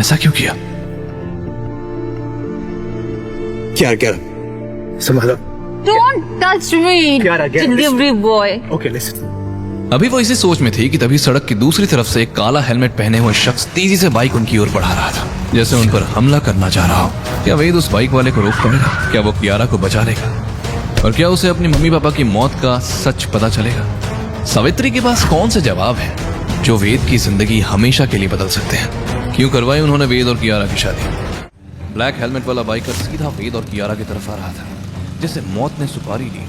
ऐसा क्यों किया? क्या संभालो। Don't touch me, Kiara, delivery boy. Okay listen. अभी वो इसी सोच में थी कि तभी सड़क की दूसरी तरफ से एक काला हेलमेट पहने हुए शख्स तेजी से बाइक उनकी ओर बढ़ा रहा था, जैसे उन पर हमला करना चाह रहा हो। क्या वेद उस बाइक वाले को रोक पाएगा? क्या वो कियारा को बचा लेगा? और क्या उसे अपनी मम्मी पापा की मौत का सच पता चलेगा? सावित्री के पास कौन से जवाब है जो वेद की जिंदगी हमेशा के लिए बदल सकते हैं? क्यों करवाई उन्होंने वेद और कियारा की शादी? ब्लैक हेलमेट वाला बाइकर सीधा वेद और कियारा की तरफ आ रहा था, जैसे मौत ने सुपारी ली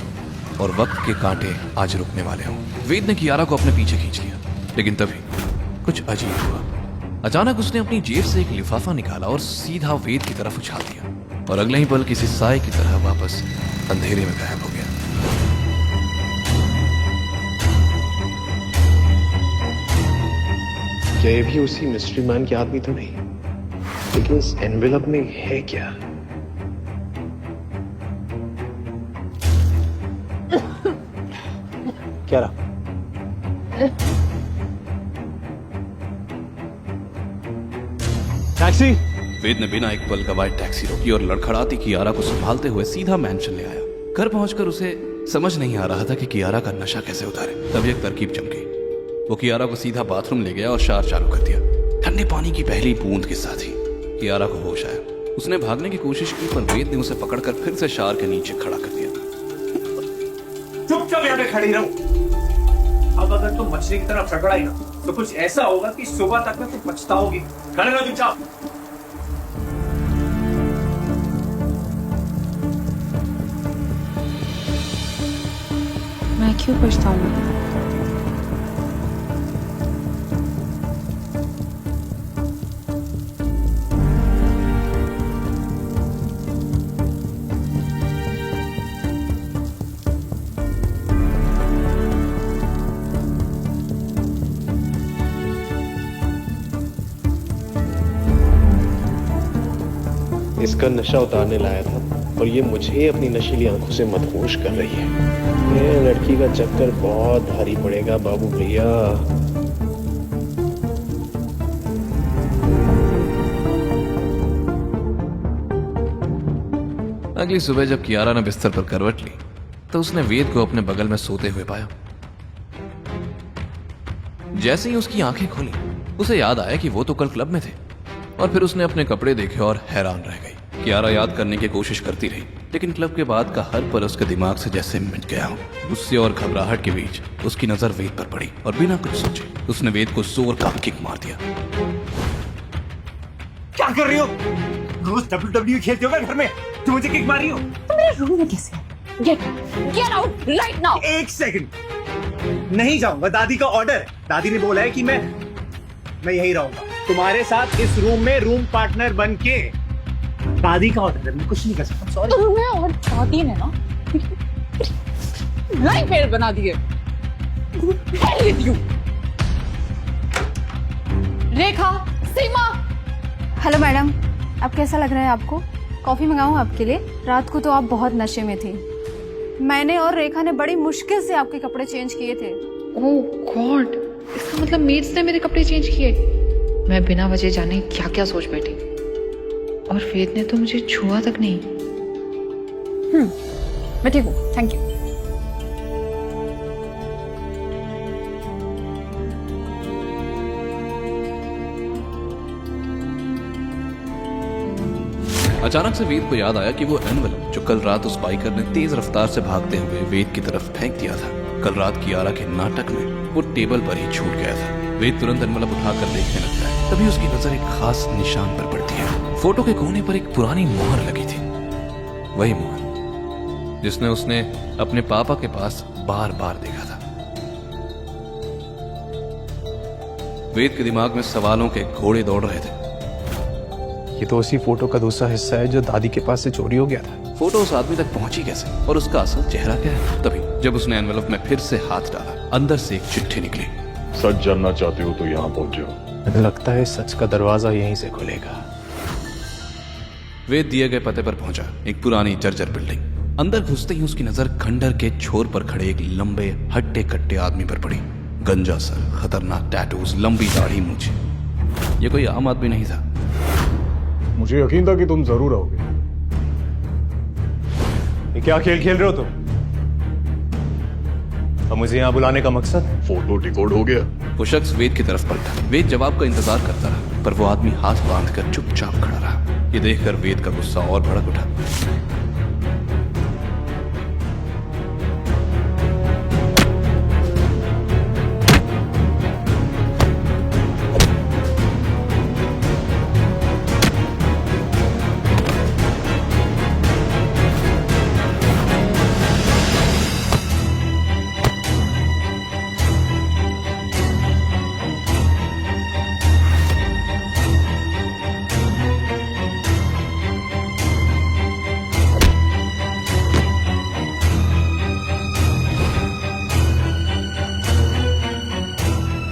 और वक्त के कांटे आज रुकने वाले हों। वेद ने कियारा को अपने पीछे खींच लिया, लेकिन तभी कुछ अजीब हुआ। अचानक उसने अपनी जेब से एक लिफाफा निकाला और सीधा वेद की तरफ उछाल दिया, और अगले ही पल किसी साए की तरह वापस अंधेरे में गायब हो गया। क्या ये भी उसी मिस्ट्री मैन के आदमी तो नहीं? लेकिन इस एनवेलप में है क्या? क्या रहा? टैक्सी। वेद ने बिना एक पल गवाए टैक्सी रोकी और लड़खड़ाती कियारा को संभालते हुए सीधा मैंशन ले आया। घर पहुंचकर उसे समझ नहीं आ रहा था कि कियारा का नशा कैसे उतारे। तभी एक तरकीब चमकी। वो कियारा को सीधा बाथरूम ले गया और शावर चालू कर दिया। ठंडे पानी की पहली बूंद के साथ ही कियारा को होश आया। उसने भागने की कोशिश की, पर वेद ने उसे पकड़कर फिर से शावर के नीचे खड़ा कर दिया। चुपचाप यहाँ पे खड़ी रहो। अब अगर तुम मछली की तरफ रगड़ाई ना, तो कुछ ऐसा होगा कि सुबह तक में तुम पछताओगी। खड़े रहो चुपचाप। मैं क्यों पछताऊंगी? इसका नशा उतारने लाया था और ये मुझे अपनी नशीली आंखों से मदहोश कर रही है। ये लड़की का चक्कर बहुत भारी पड़ेगा बाबू भैया। अगली सुबह जब कियारा ने बिस्तर पर करवट ली, तो उसने वेद को अपने बगल में सोते हुए पाया। जैसे ही उसकी आंखें खुली, उसे याद आया कि वो तो कल क्लब में थे, और फिर उसने अपने कपड़े देखे और हैरान रह गई। कियारा याद करने की कोशिश करती रही, लेकिन क्लब के बाद का हर पल उसके दिमाग से जैसे मिट गया हो। गुस्से और घबराहट के बीच उसकी नजर वेद पर पड़ी, और बिना कुछ सोचे उसने वेद को जोर का किक मार दिया। क्या कर रही हो? रोज WWE खेलते हो क्या घर में? तुम मुझे किक मारी हो? तुम मेरे रूम में कैसे? Get out right now. एक सेकंड। नहीं जाऊंगा, दादी का ऑर्डर है। दादी ने बोला है कि मैं यही रहूंगा तुम्हारे साथ इस रूम में, रूम पार्टनर बन के। दादी का ऑर्डर है, मैं कुछ नहीं कर सकता। सॉरी। तुम्हें और दादी ने ना लाइफ फेल बना दिए। Hell with you. Rekha, Seema. Hello madam, अब कैसा लग रहा है आपको? कॉफी मंगाऊं आपके लिए? रात को तो आप बहुत नशे में थी। मैंने और रेखा ने बड़ी मुश्किल से आपके कपड़े चेंज किए थे। ओह गॉड, इसका मतलब मेड्स ने मेरे कपड़े चेंज किए। मैं बिना वजह जाने क्या क्या सोच बैठी, और वेद ने तो मुझे छुआ तक नहीं। मैं ठीक हूँ, थैंक यू। अचानक से वेद को याद आया कि वो एनवेलप जो कल रात उस बाइकर ने तेज रफ्तार से भागते हुए वेद की तरफ फेंक दिया था, कल रात कियारा के नाटक में वो टेबल पर ही छूट गया था। वेद तुरंत एनवेलप उठाकर देखने लगता है, तभी उसकी नजर एक खास निशान पर पड़ती है। फोटो के कोने पर एक पुरानी मोहर लगी थी, वही मोहर जिसने उसने अपने पापा के पास बार बार देखा था। वेद के दिमाग में सवालों के घोड़े दौड़ रहे थे। ये तो उसी फोटो का दूसरा हिस्सा है जो दादी के पास से चोरी हो गया था। फोटो उस आदमी तक पहुंची कैसे, और उसका असल चेहरा क्या है? तभी जब उसने एनवेलप में फिर से हाथ डाला, अंदर से एक चिट्ठी निकली। सच जानना चाहते हो तो यहाँ पहुंचो। मुझे लगता है सच का दरवाजा यहीं से खुलेगा। वेद दिए गए पते पर पहुंचा, एक पुरानी जर्जर बिल्डिंग। अंदर घुसते ही उसकी नजर खंडर के छोर पर खड़े एक लंबे हट्टे कट्टे आदमी पर पड़ी। गंजा सर, खतरनाक टैटूज, लंबी दाढ़ी, मूंछ। ये कोई आम आदमी नहीं था। मुझे यकीन था कि तुम जरूर आओगे। ये क्या खेल खेल रहे हो तुम? अब मुझे यहाँ बुलाने का मकसद? फोटो डिकोड हो गया। वो शख्स वेद की तरफ पलटा। वेद जवाब का इंतजार करता रहा, पर वो आदमी हाथ बांधकर चुपचाप खड़ा रहा। ये देखकर वेद का गुस्सा और भड़क उठा।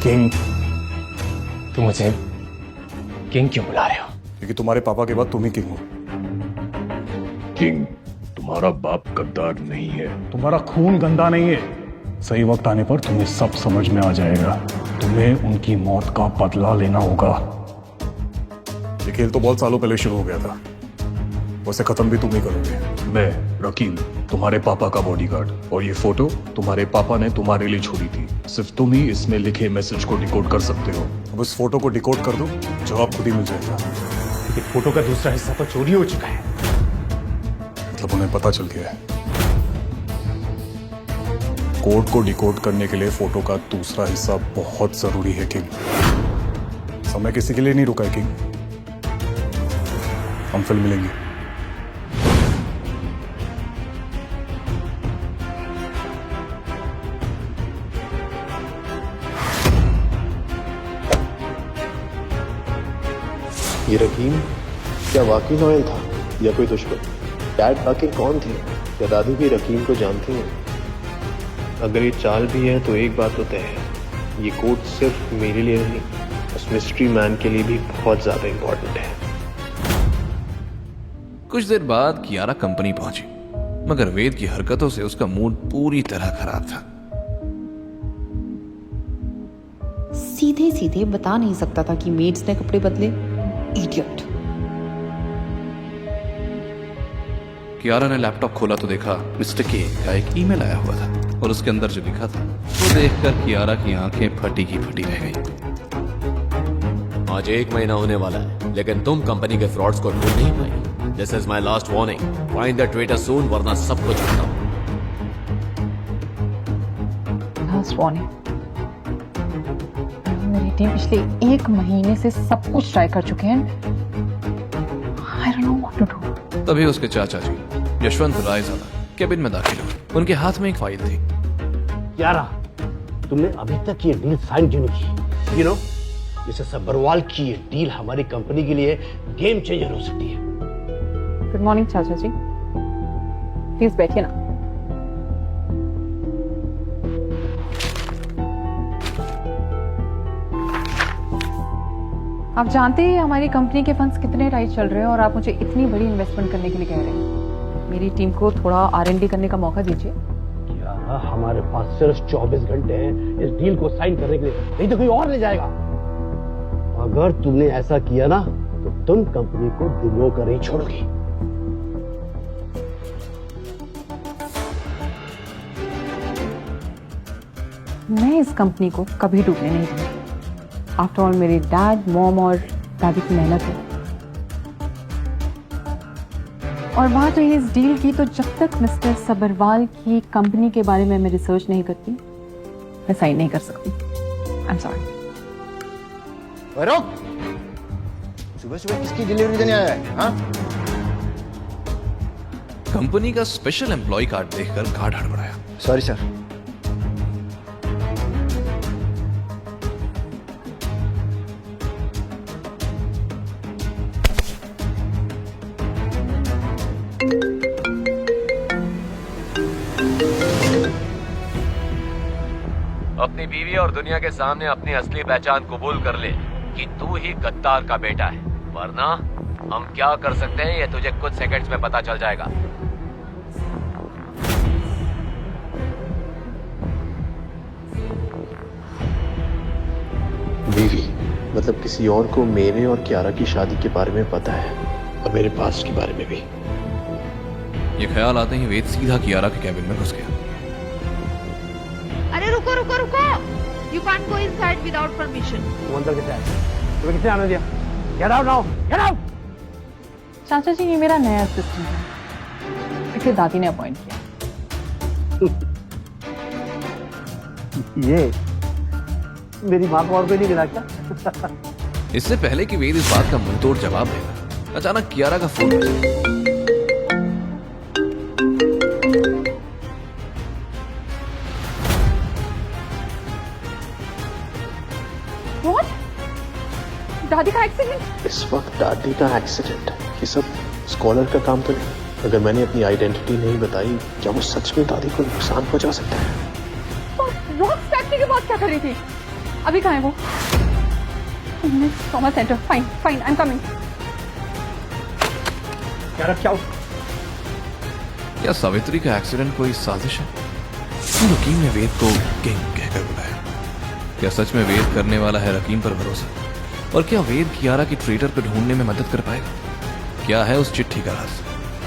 किंग, तुम मुझे किंग क्यों बुला रहे हो? क्योंकि तुम्हारे पापा के बाद तुम ही किंग हो। किंग, तुम्हारा बाप गद्दार नहीं है। तुम्हारा खून गंदा नहीं है। सही वक्त आने पर तुम्हें सब समझ में आ जाएगा। तुम्हें उनकी मौत का बदला लेना होगा। ये खेल तो बहुत सालों पहले शुरू हो गया था, वैसे खत्म भी तुम ही करोगे। मैं रकीम, तुम्हारे पापा का बॉडीगार्ड, और ये फोटो तुम्हारे पापा ने तुम्हारे लिए छोड़ी थी। सिर्फ तुम ही इसमें लिखे मैसेज को डिकोड कर सकते हो। अब इस फोटो को डिकोड कर दो, जवाब खुद ही मिल जाएगा। लेकिन फोटो का दूसरा हिस्सा तो चोरी हो चुका है। मतलब उन्हें पता चल गया है। कोड को डिकोड करने के लिए फोटो का दूसरा हिस्सा बहुत जरूरी है किंग। समय किसी के लिए नहीं रुका है किंग। हम फिर मिलेंगे। ये रकीम क्या वाकई लॉयल था या कोई दुश्मन? डैड आखिर कौन थे? क्या दादी भी रकीम को जानती हैं? अगर ये चाल भी है तो एक बात तो तय है, ये कोड सिर्फ मेरे लिए नहीं, उस मिस्ट्री मैन के लिए भी बहुत ज्यादा इंपॉर्टेंट है। कुछ देर बाद कियारा कंपनी पहुंची, मगर वेद की हरकतों से उसका मूड पूरी तरह खराब था। सीधे सीधे बता नहीं सकता था कि मेड्स ने कपड़े बदले। इडियट। कियारा ने लैपटॉप खोला तो देखा मिस्टर के का एक ईमेल आया हुआ था, और उसके अंदर जो लिखा था वो देखकर कियारा की आंखें फटी की फटी रह गई। आज 1 महीना होने वाला है, लेकिन तुम कंपनी के फ्रॉड्स को ढूंढ नहीं पाई। This is my last warning, find the Twitter soon, वरना सब कुछ बताओ। Last warning. मेरी टीम पिछले 1 महीने से सब कुछ ट्राई कर चुके हैं। I don't know what to do. तभी उसके चाचा जी यशवंत रायजादा केबिन में दाखिल हुए। उनके हाथ में एक फाइल थी। यारा, तुमने अभी तक ये डील साइन क्यों नहीं की? यू नो, मिसेस सब्बरवाल की ये डील हमारी कंपनी के लिए गेम चेंजर हो सकती है। गुड मॉर्निंग चाचा जी, प्लीज बैठिए ना। आप जानते हैं हमारी कंपनी के फंड्स कितने टाइट चल रहे हैं, और आप मुझे इतनी बड़ी इन्वेस्टमेंट करने के लिए कह रहे हैं। मेरी टीम को थोड़ा R&D करने का मौका दीजिए। क्या हमारे पास सिर्फ 24 घंटे हैं इस डील को साइन करने के लिए, नहीं तो कोई और ले जाएगा। अगर तुमने ऐसा किया ना तो तुम कंपनी को डुबो कर ही छोड़ोगी। मैं इस कंपनी को कभी डूबने नहीं दूंगी। आफ्टर ऑल मेरे डैड, मॉम और दादी की मेहनत है। और बात रही इस डील की, तो जब तक मिस्टर सब्बरवाल की कंपनी के बारे में मैं रिसर्च नहीं करती, मैं साइन नहीं कर सकती। I am sorry. सुबह सुबह किसकी डिलीवरी देने आया है? हाँ? कंपनी का स्पेशल एम्प्लॉय कार्ड देखकर गार्ड हड़बड़ाया। Sorry sir. अपनी बीवी और दुनिया के सामने अपनी असली पहचान कबूल कर ले कि तू ही गद्दार का बेटा है, वरना हम क्या कर सकते हैं ये तुझे कुछ सेकंड्स में पता चल जाएगा। बीवी मतलब किसी और को मेरे और कियारा की शादी के बारे में पता है? और मेरे पास्ट के बारे में भी। ये ख्याल आते ही वेद सीधा कियारा के कैबिन में घुस गया। अरे रुको रुको रुको, you can't go inside without permission. वो अंदर कैसे आया? तुम्हें किसने आने दिया? Get out now, get out. चाचा जी ये मेरा नया असिस्टेंट है, इसे दादी ने अपॉइंट किया। ये मेरी माँ को और कोई नहीं मिला क्या? इससे पहले कि वेद इस बात का मुंहतोड़ जवाब देगा, अचानक कियारा का फोन बजा। What? दादी का एक्सीडेंट? इस वक्त दादी का एक्सीडेंट, ये सब स्कॉलर का काम तो नहीं। अगर मैंने अपनी आइडेंटिटी नहीं बताई, क्या वो सच में दादी को नुकसान पहुंचा सकता है? रॉक फैक्ट्री के बाद क्या कर रही थी? अभी कहाँ है वो? Trauma centre. Fine fine, I am coming. क्या सावित्री का एक्सीडेंट कोई साजिश है? क्यों रकीम ने वेद को किंग कहकर बुलाया? क्या सच में वेद करने वाला है रकीम पर भरोसा? और क्या वेद कियारा की ट्रेटर को ढूंढने में मदद कर पाएगा? क्या है उस चिट्ठी का राज?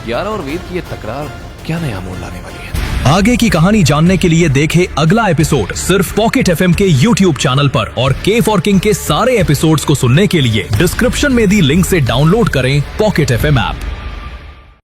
कियारा और वेद की ये तकरार क्या नया मोड़ लाने वाली है? आगे की कहानी जानने के लिए देखें अगला एपिसोड सिर्फ पॉकेट एफएम के YouTube चैनल पर, और के फॉर किंग के सारे एपिसोड्स को सुनने के लिए डिस्क्रिप्शन में दी लिंक से डाउनलोड करें पॉकेट एफएम ऐप।